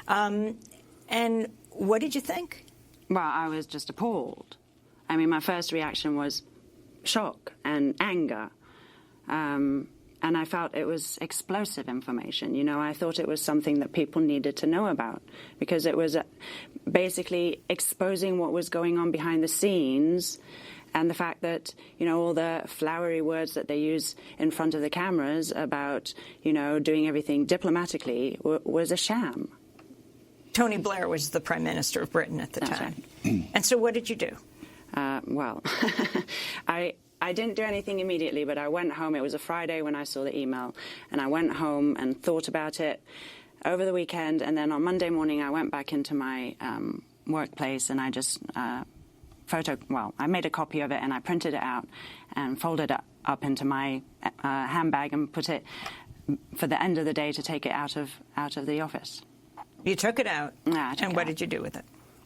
Speaker 1: And what did you think?
Speaker 25: Well, I was just appalled. I mean, my first reaction was shock and anger. And I felt it was explosive information. I thought it was something that people needed to know about, because it was basically exposing what was going on behind the scenes. And the fact that, all the flowery words that they use in front of the cameras about, doing everything diplomatically was a sham.
Speaker 1: Tony Blair was the Prime Minister of Britain at the time. Right. And so what did you do?
Speaker 25: Well, I didn't do anything immediately, but I went home. It was a Friday when I saw the email. And I went home and thought about it over the weekend. And then on Monday morning, I went back into my workplace and I just... I made a copy of it and I printed it out and folded it up into my handbag and put it for the end of the day to take it out of the office.
Speaker 1: You took it out?
Speaker 25: Yeah,
Speaker 1: and what did you do with it?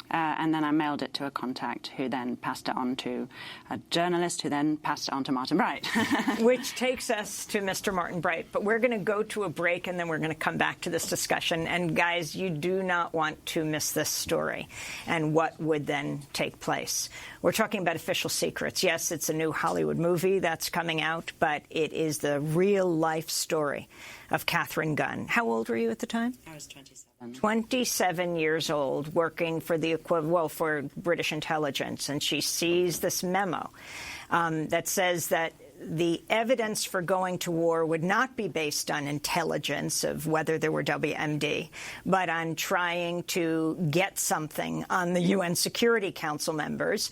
Speaker 25: And then I mailed it to a contact who then passed it on to a journalist who then passed it on to Martin Bright.
Speaker 1: Which takes us to Mr. Martin Bright. But we're going to go to a break and then we're going to come back to this discussion. And guys, you do not want to miss this story and what would then take place. We're talking about official secrets. Yes, it's a new Hollywood movie that's coming out, but it is the real life story of Catherine Gunn. How old were you at the time?
Speaker 25: I was 27.
Speaker 1: 27 years old, working for for British intelligence, and she sees this memo that says that the evidence for going to war would not be based on intelligence of whether there were WMD, but on trying to get something on the UN Security Council members,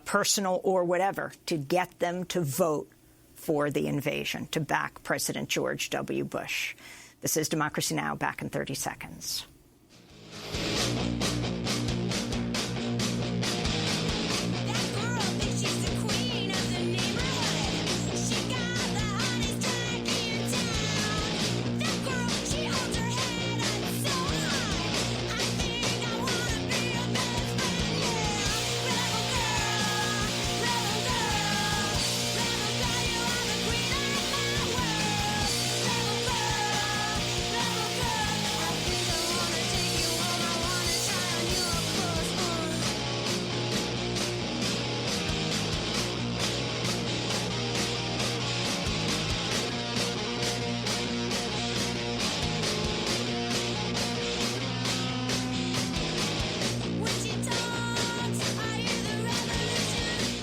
Speaker 1: personal or whatever, to get them to vote for the invasion, to back President George W. Bush. This is Democracy Now!, back in 30 seconds.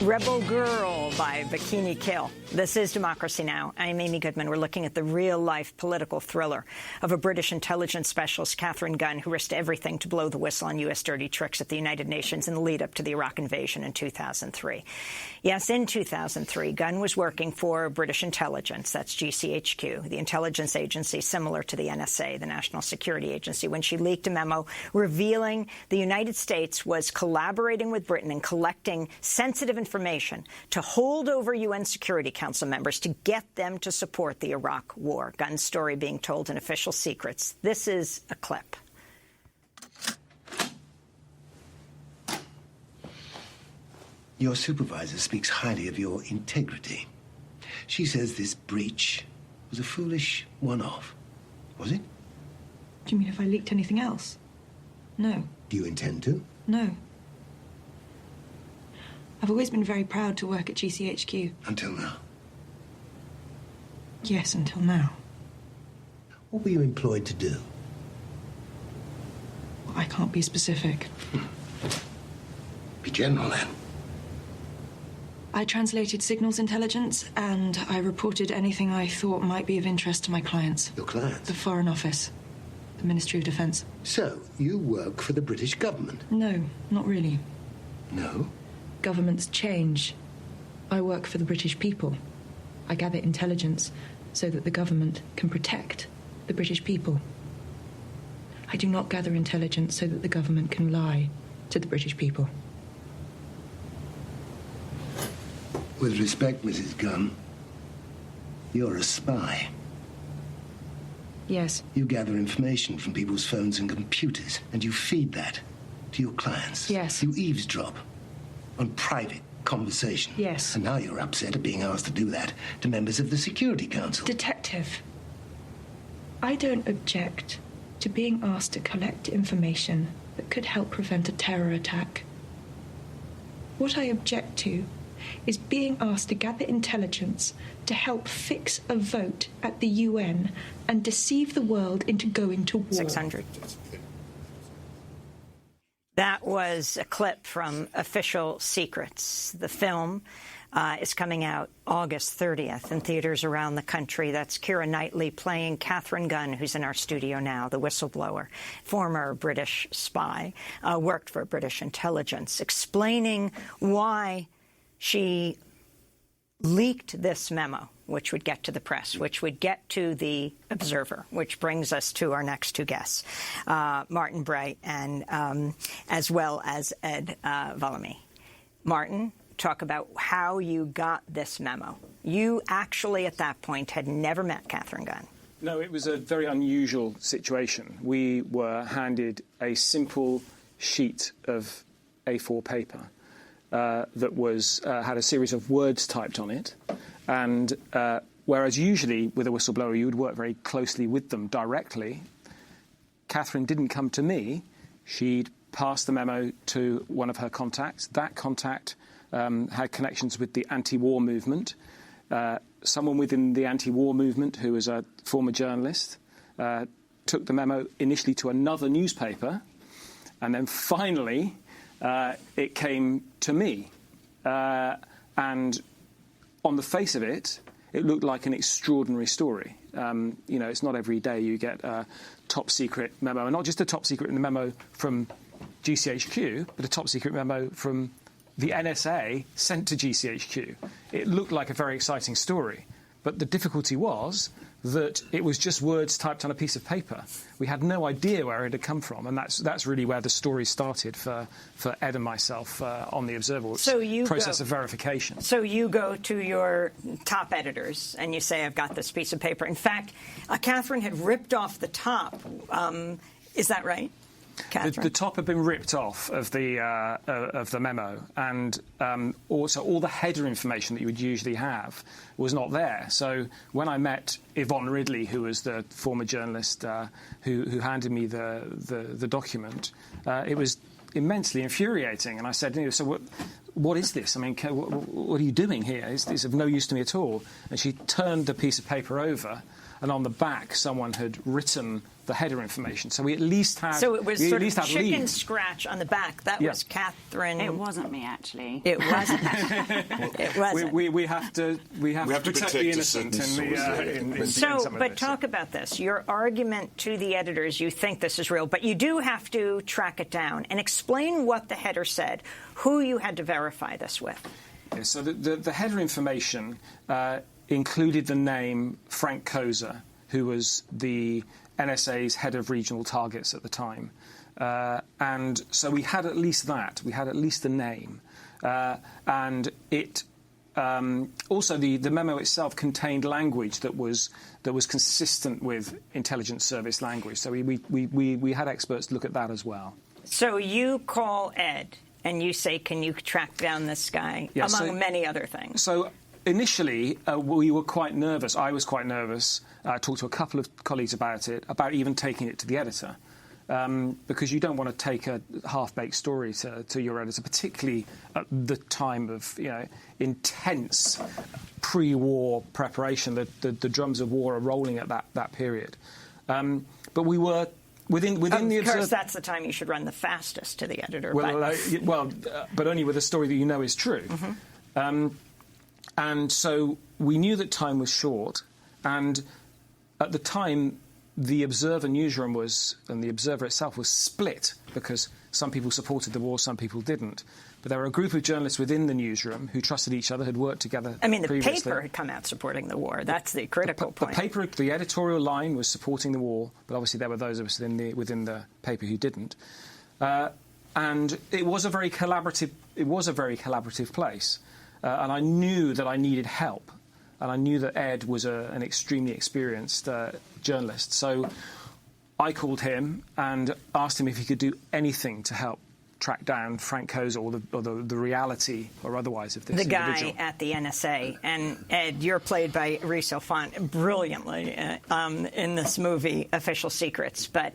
Speaker 1: Rebel Girl by Bikini Kill. This is Democracy Now! I'm Amy Goodman. We're looking at the real-life political thriller of a British intelligence specialist, Catherine Gunn, who risked everything to blow the whistle on U.S. dirty tricks at the United Nations in the lead-up to the Iraq invasion in 2003. Yes, in 2003, Gunn was working for British intelligence, that's GCHQ, the intelligence agency similar to the NSA, the National Security Agency, when she leaked a memo revealing the United States was collaborating with Britain and collecting sensitive information to hold over UN Security Council members to get them to support the Iraq war. Gunn's story being told in Official Secrets. This is a clip.
Speaker 4: Your supervisor speaks highly of your integrity. She says this breach was a foolish one-off. Was it?
Speaker 2: Do you mean if I leaked anything else? No.
Speaker 4: Do you intend to?
Speaker 2: No. I've always been very proud to work at GCHQ.
Speaker 4: Until now?
Speaker 2: Yes, until now.
Speaker 4: What were you employed to do?
Speaker 2: I can't be specific.
Speaker 4: Be general, then.
Speaker 2: I translated signals intelligence, and I reported anything I thought might be of interest to my clients.
Speaker 4: Your clients?
Speaker 2: The Foreign Office. The Ministry of Defence.
Speaker 4: So, you work for the British government?
Speaker 2: No, not really.
Speaker 4: No?
Speaker 2: Governments change. I work for the British people. I gather intelligence so that the government can protect the British people. I do not gather intelligence so that the government can lie to the British people.
Speaker 4: With respect, Mrs. Gunn, you're a spy.
Speaker 2: Yes.
Speaker 4: You gather information from people's phones and computers, and you feed that to your clients.
Speaker 2: Yes.
Speaker 4: You eavesdrop on private conversation.
Speaker 2: Yes.
Speaker 4: And now you're upset at being asked to do that to members of the Security Council.
Speaker 2: Detective, I don't object to being asked to collect information that could help prevent a terror attack. What I object to is being asked to gather intelligence to help fix a vote at the UN and deceive the world into going to war.
Speaker 1: 600. That was a clip from Official Secrets. The film is coming out August 30th in theaters around the country. That's Keira Knightley playing Catherine Gunn, who's in our studio now, the whistleblower, former British spy, worked for British intelligence, explaining why she leaked this memo, which would get to the press, which would get to the Observer, which brings us to our next two guests, Martin Bright and as well as Ed Valamy. Martin, talk about how you got this memo. You actually, at that point, had never met Catherine Gunn.
Speaker 9: No, it was a very unusual situation. We were handed a simple sheet of A4 paper that was had a series of words typed on it, and whereas usually with a whistleblower you would work very closely with them directly, Catherine didn't come to me. She'd passed the memo to one of her contacts. That contact had connections with the anti-war movement. Someone within the anti-war movement, who was a former journalist, took the memo initially to another newspaper, and then finally it came to me. And on the face of it, it looked like an extraordinary story. You know, it's not every day you get a top-secret memo, and not just a top-secret memo from GCHQ, but a top-secret memo from the NSA sent to GCHQ. It looked like a very exciting story, but the difficulty was that it was just words typed on a piece of paper. We had no idea where it had come from, and that's really where the story started for Ed and myself on the Observer process of verification. So you go to your top editors and you say, I've got this piece of paper. In fact, Catherine had ripped off the top. Is that right? The top had been ripped off of the memo, and also all the header information that you would usually have was not there. So when I met Yvonne Ridley, who was the former journalist who handed me the document, it was immensely infuriating. And I said, so what is this? I mean, what are you doing here? It's of no use to me at all. And she turned the piece of paper over, and on the back someone had written the header information. So we at least had...
Speaker 1: So it was sort of chicken
Speaker 9: lead.
Speaker 1: Scratch on the back. That was Catherine...
Speaker 25: It wasn't me, actually.
Speaker 1: It wasn't. It wasn't.
Speaker 9: We have to protect the innocent
Speaker 1: But talk about this. Your argument to the editors, you think this is real, but you do have to track it down and explain what the header said, who you had to verify this with.
Speaker 9: Yeah, so the header information included the name Frank Koza, who was the NSA's head of regional targets at the time. And so we had at least that. We had at least the name. And it also, the memo itself contained language that was consistent with intelligence service language. So we had experts look at that as well.
Speaker 1: So you call Ed and you say, can you track down this guy, among many other things?
Speaker 9: So initially, we were quite nervous. I was quite nervous. I talked to a couple of colleagues about it, about even taking it to the editor, because you don't want to take a half-baked story to your editor, particularly at the time of intense pre-war preparation. The drums of war are rolling at that period. But we were within the...
Speaker 1: Of course, that's the time you should run the fastest to the editor.
Speaker 9: But only with a story that you know is true. Mm-hmm. And so we knew that time was short, and at the time, the Observer newsroom and the Observer itself was split, because some people supported the war, some people didn't. But there were a group of journalists within the newsroom who trusted each other, had worked together previously.
Speaker 1: The paper had come out supporting the war. That's the critical point.
Speaker 9: The editorial line was supporting the war, but obviously there were those of us within the paper who didn't. And it was a very collaborative place. And I knew that I needed help. And I knew that Ed was an extremely experienced journalist. So I called him and asked him if he could do anything to help track down Frank Koza or the reality or otherwise of this individual.
Speaker 1: The guy at the NSA. And, Ed, you're played by Rhys Ifans brilliantly in this movie, Official Secrets. But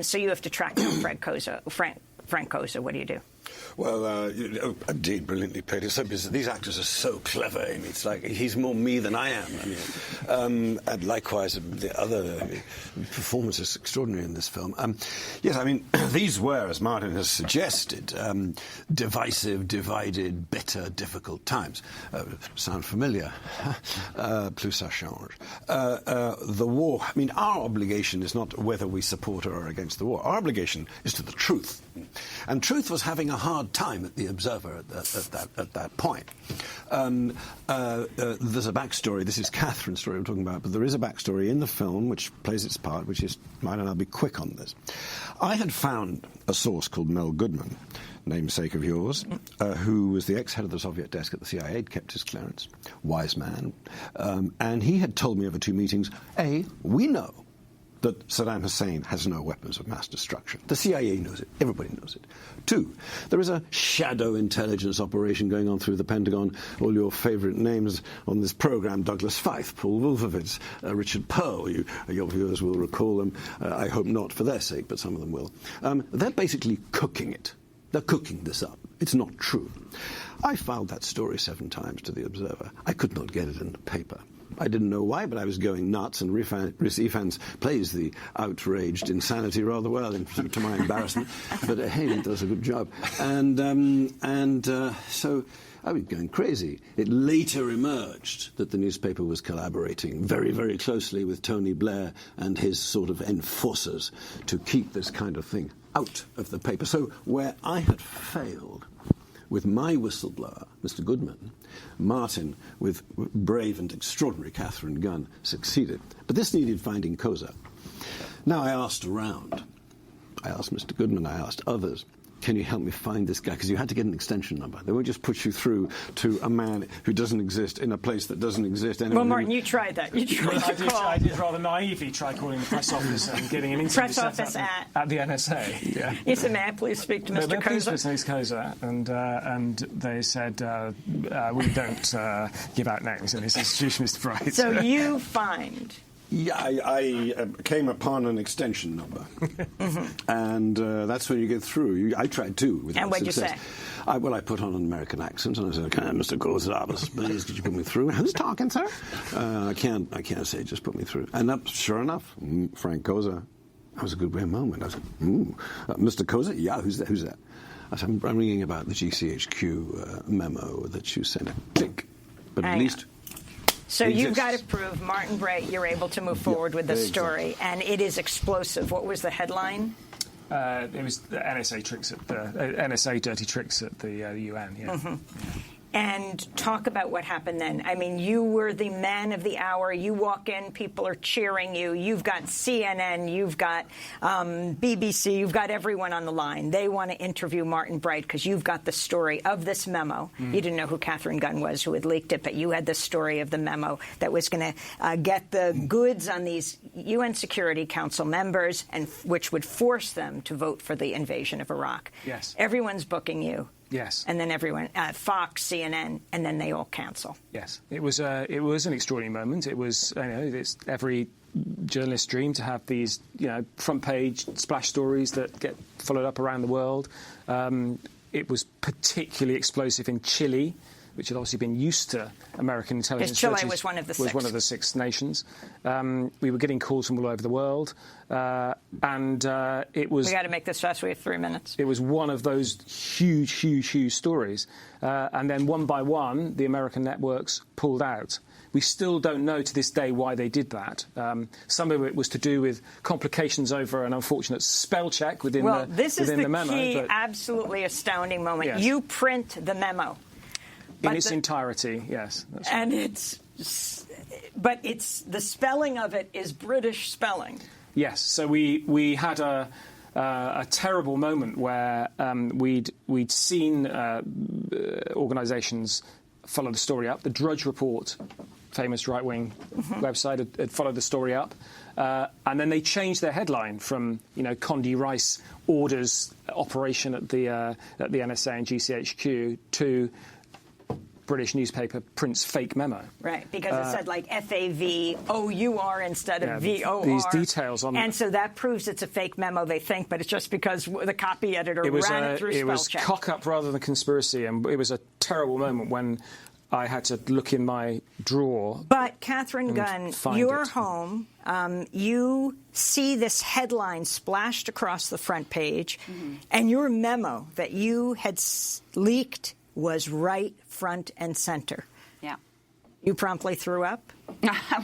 Speaker 1: so you have to track down Frank Koza. What do you do?
Speaker 10: Well, indeed, brilliantly played. It's so busy. These actors are so clever, Amy. It's like he's more me than I am. I mean, and likewise, the other performances extraordinary in this film. Yes, I mean, these were, as Martin has suggested, divisive, divided, bitter, difficult times. Sound familiar? Plus ça change. The war. I mean, our obligation is not whether we support or are against the war. Our obligation is to the truth, and truth was having a hard time at the Observer at that point. There's a backstory. This is Catherine's story we're talking about, but there is a backstory in the film which plays its part, which is, and I'll be quick on this. I had found a source called Mel Goodman, namesake of yours, who was the ex-head of the Soviet desk at the CIA, had kept his clearance, wise man, and he had told me over 2 meetings, we know that Saddam Hussein has no weapons of mass destruction. The CIA knows it. Everybody knows it. 2, there is a shadow intelligence operation going on through the Pentagon. All your favourite names on this programme, Douglas Feith, Paul Wolfowitz, Richard Pearl, your viewers will recall them. I hope not for their sake, but some of them will. They're basically cooking it. They're cooking this up. It's not true. I filed that story 7 times to the Observer. I could not get it in the paper. I didn't know why, but I was going nuts, and Rhys Ifans plays the outraged insanity rather well, to my embarrassment. But he does a good job. And so I was going crazy. It later emerged that the newspaper was collaborating very, very closely with Tony Blair and his sort of enforcers to keep this kind of thing out of the paper. So where I had failed with my whistleblower, Mr. Goodman, Martin, with brave and extraordinary Catherine Gunn, succeeded. But this needed finding Koza. Now I asked around. I asked Mr. Goodman, I asked others, can you help me find this guy? Because you had to get an extension number. They won't just put you through to a man who doesn't exist in a place that doesn't exist.
Speaker 1: Well, Martin, you tried that.
Speaker 9: I did rather naively try calling the press office and getting an interview set up at the NSA. Yeah.
Speaker 1: You said, may I please speak to Mr. Koza?
Speaker 9: Mr. Koza, and they said, we don't give out names in this institution, Mr. Bright.
Speaker 1: So you find
Speaker 10: Yeah, I came upon an extension number, and that's when you get through. I tried too.
Speaker 1: And what'd
Speaker 10: success.
Speaker 1: You say?
Speaker 10: I put on an American accent, and I said, "Okay, Mr. Gonzalez, please, could you put me through?" Who's talking, sir? I can't say. Just put me through. And sure enough, Frank Koza. That was a good moment. I said, "Mr. Koza, yeah, who's that?" I said, "I'm ringing about the GCHQ memo that you sent." Click, but at least.
Speaker 1: So you've got to prove, Martin Bright, you're able to move forward with the story, and it is explosive. What was the headline?
Speaker 9: It was the NSA tricks at the NSA dirty tricks at the UN. Yeah.
Speaker 1: Mm-hmm. And talk about what happened then. I mean, you were the man of the hour. You walk in, people are cheering you. You've got CNN, you've got BBC, you've got everyone on the line. They want to interview Martin Bright because you've got the story of this memo. You didn't know who Catherine Gunn was, who had leaked it, but you had the story of the memo that was going to get the goods on these UN Security Council members, and which would force them to vote for the invasion of Iraq.
Speaker 9: Yes.
Speaker 1: Everyone's booking you.
Speaker 9: Yes.
Speaker 1: And then everyone, Fox, CNN, and then they all cancel.
Speaker 9: Yes. It was an extraordinary moment. It was, it's every journalist's dream to have these, front page splash stories that get followed up around the world. It was particularly explosive in Chile, which had obviously been used to American intelligence.
Speaker 1: Chile was one of the six.
Speaker 9: Was one of the 6 nations. We were getting calls from all over the world, and it was.
Speaker 1: We got to make this fast. We have 3 minutes.
Speaker 9: It was one of those huge stories, and then one by one, the American networks pulled out. We still don't know to this day why they did that. Some of it was to do with complications over an unfortunate spell check within the memo.
Speaker 1: Well, this is the key, absolutely astounding moment.
Speaker 9: Yes.
Speaker 1: You print the memo.
Speaker 9: In its entirety, yes. That's right.
Speaker 1: And but the spelling of it is British spelling.
Speaker 9: Yes. So we had a terrible moment where we'd seen organisations follow the story up. The Drudge Report, famous right-wing website, had followed the story up, and then they changed their headline from Condi Rice orders operation at the NSA and GCHQ to British newspaper prints fake memo.
Speaker 1: Right, because it said like FAVOUR instead of VOR.
Speaker 9: These details on...
Speaker 1: And so that proves it's a fake memo, they think, but it's just because the copy editor ran it through spell check.
Speaker 9: It was cock-up rather than conspiracy, and it was a terrible moment when I had to look in my drawer.
Speaker 1: But, Catherine Gunn, you're home. You see this headline splashed across the front page, and your memo that you had leaked was right front and center.
Speaker 11: Yeah.
Speaker 1: You promptly threw up?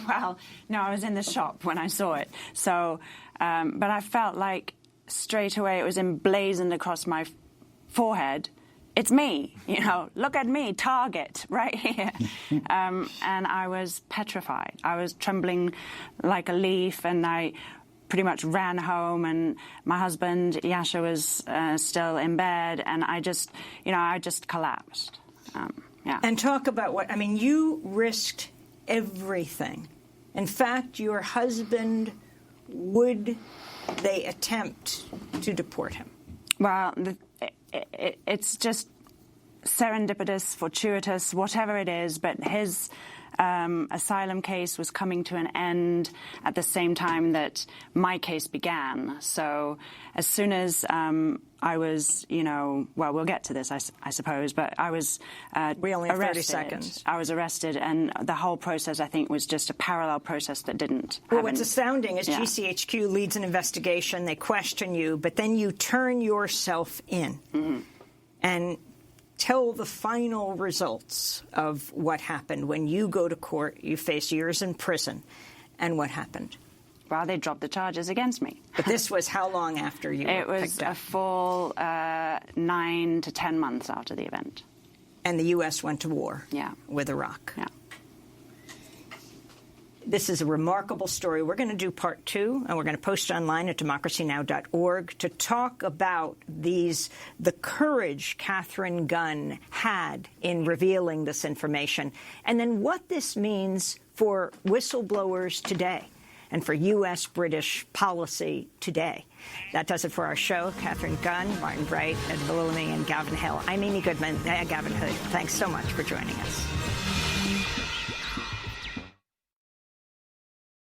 Speaker 11: Well, no, I was in the shop when I saw it. So, but I felt like straight away it was emblazoned across my forehead. It's me, look at me, target, right here. And I was petrified. I was trembling like a leaf, and I pretty much ran home, and my husband, Yasha, was still in bed, and I just collapsed. Yeah.
Speaker 1: And talk about you risked everything. In fact, your husband, would they attempt to deport him?
Speaker 11: Well, it's just serendipitous, fortuitous, whatever it is, but his asylum case was coming to an end at the same time that my case began. So as soon as I was, we'll get to this, I suppose, but I was
Speaker 1: we only have
Speaker 11: arrested.
Speaker 1: 30 seconds.
Speaker 11: I was arrested, and the whole process, I think, was just a parallel process that didn't happen.
Speaker 1: Well, what's astounding is GCHQ leads an investigation, they question you, but then you turn yourself in. And tell the final results of what happened. When you go to court, you face years in prison. And what happened?
Speaker 11: Well, they dropped the charges against me.
Speaker 1: But this was how long after you were picked up?
Speaker 11: It was a full 9 to 10 months after the event.
Speaker 1: And the U.S. went to war with Iraq.
Speaker 11: Yeah.
Speaker 1: This is a remarkable story. We're going to do part 2, and we're going to post it online at democracynow.org to talk about the courage Catherine Gunn had in revealing this information, and then what this means for whistleblowers today and for U.S.-British policy today. That does it for our show. Catherine Gunn, Martin Bright, Ed Bellamy, and Gavin Hill. I'm Amy Goodman. Gavin Hood. Thanks so much for joining us.